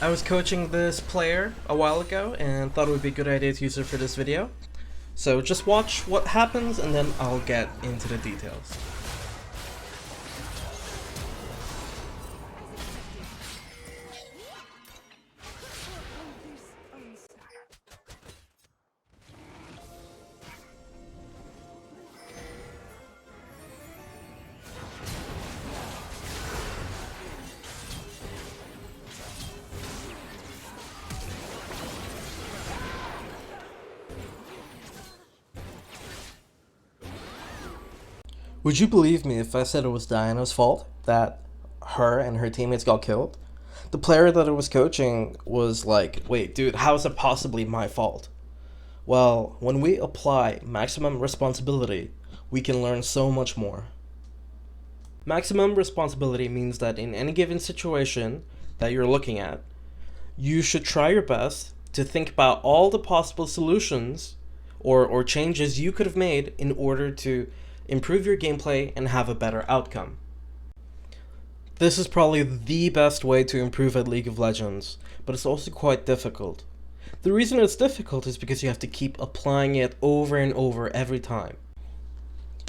I was coaching this player a while ago and thought it would be a good idea to use it for this video. So just watch what happens and then I'll get into the details. Would you believe me if I said it was Diana's fault that her and her teammates got killed? The player that I was coaching was like, wait dude, how is it possibly my fault? Well, when we apply maximum responsibility, we can learn so much more. Maximum responsibility means that in any given situation that you're looking at, you should try your best to think about all the possible solutions or changes you could have made in order to improve your gameplay and have a better outcome. This is probably the best way to improve at League of Legends, but it's also quite difficult. The reason it's difficult is because you have to keep applying it over and over every time.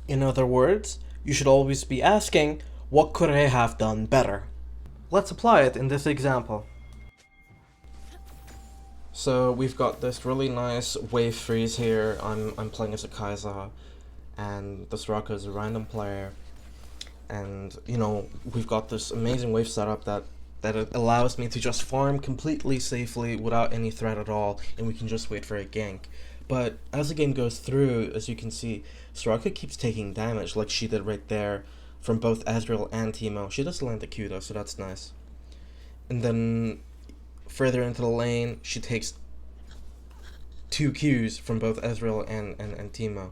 In other words, you should always be asking, what could I have done better? Let's apply it in this example. So we've got this really nice wave freeze here. I'm playing as a Kai'Sa, and the Soraka is a random player, and you know, we've got this amazing wave setup that it allows me to just farm completely safely without any threat at all, and we can just wait for a gank. But as the game goes through, as you can see, Soraka keeps taking damage like she did right there from both Ezreal and Teemo. She does land the Q though, so that's nice. And then further into the lane, she takes 2 Qs from both Ezreal and Teemo.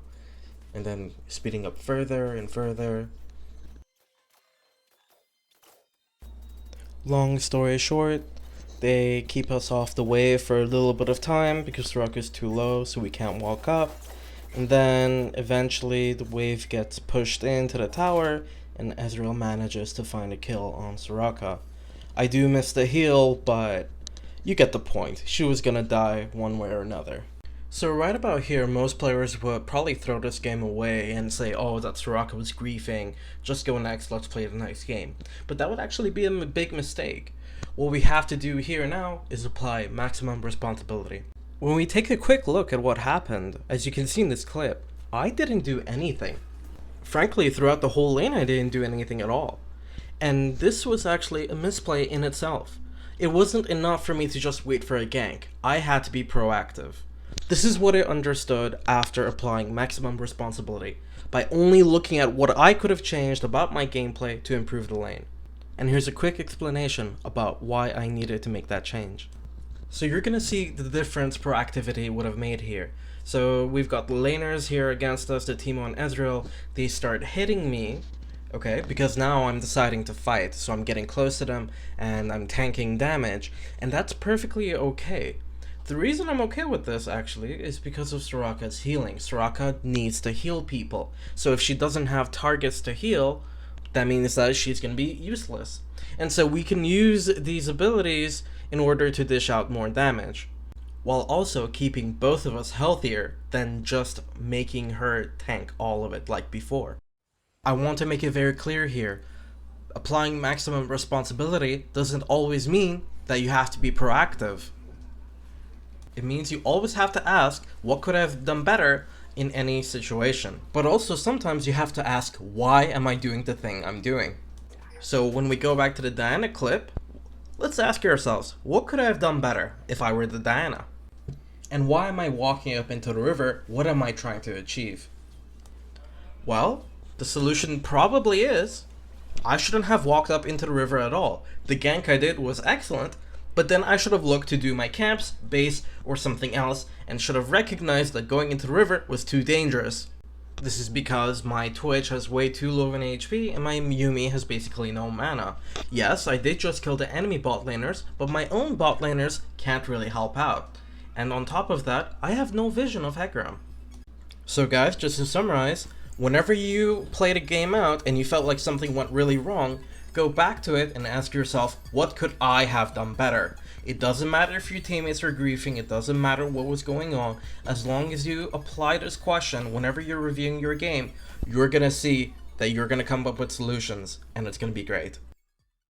And then speeding up further and further. Long story short, they keep us off the wave for a little bit of time because Soraka is too low, so we can't walk up. And then eventually the wave gets pushed into the tower and Ezreal manages to find a kill on Soraka. I do miss the heal, but you get the point. She was gonna die one way or another. So right about here, most players would probably throw this game away and say, oh, that Soraka was griefing, just go next, let's play the next game. But that would actually be a big mistake. What we have to do here now is apply maximum responsibility. When we take a quick look at what happened, as you can see in this clip, I didn't do anything. Frankly, throughout the whole lane I didn't do anything at all. And this was actually a misplay in itself. It wasn't enough for me to just wait for a gank. I had to be proactive. This is what I understood after applying maximum responsibility, by only looking at what I could have changed about my gameplay to improve the lane. And here's a quick explanation about why I needed to make that change. So you're gonna see the difference proactivity would have made here. So we've got the laners here against us, the Teemo and Ezreal. They start hitting me, okay, because now I'm deciding to fight, so I'm getting close to them and I'm tanking damage, and that's perfectly okay. The reason I'm okay with this, actually, is because of Soraka's healing. Soraka needs to heal people. So if she doesn't have targets to heal, that means that she's going to be useless. And so we can use these abilities in order to dish out more damage, while also keeping both of us healthier than just making her tank all of it like before. I want to make it very clear here. Applying maximum responsibility doesn't always mean that you have to be proactive. It means you always have to ask, what could I have done better in any situation? But also sometimes you have to ask, why am I doing the thing I'm doing? So when we go back to the Diana clip, let's ask ourselves, what could I have done better if I were the Diana? And why am I walking up into the river? What am I trying to achieve? Well, the solution probably is, I shouldn't have walked up into the river at all. The gank I did was excellent, but then I should have looked to do my camps, base, or something else, and should have recognized that going into the river was too dangerous. This is because my Twitch has way too low in HP, and my Yumi has basically no mana. Yes, I did just kill the enemy bot laners, but my own bot laners can't really help out. And on top of that, I have no vision of Hecarim. So guys, just to summarize, whenever you played a game out and you felt like something went really wrong, go back to it and ask yourself, what could I have done better? It doesn't matter if your teammates are griefing, it doesn't matter what was going on. As long as you apply this question whenever you're reviewing your game, you're gonna see that you're gonna come up with solutions, and it's gonna be great.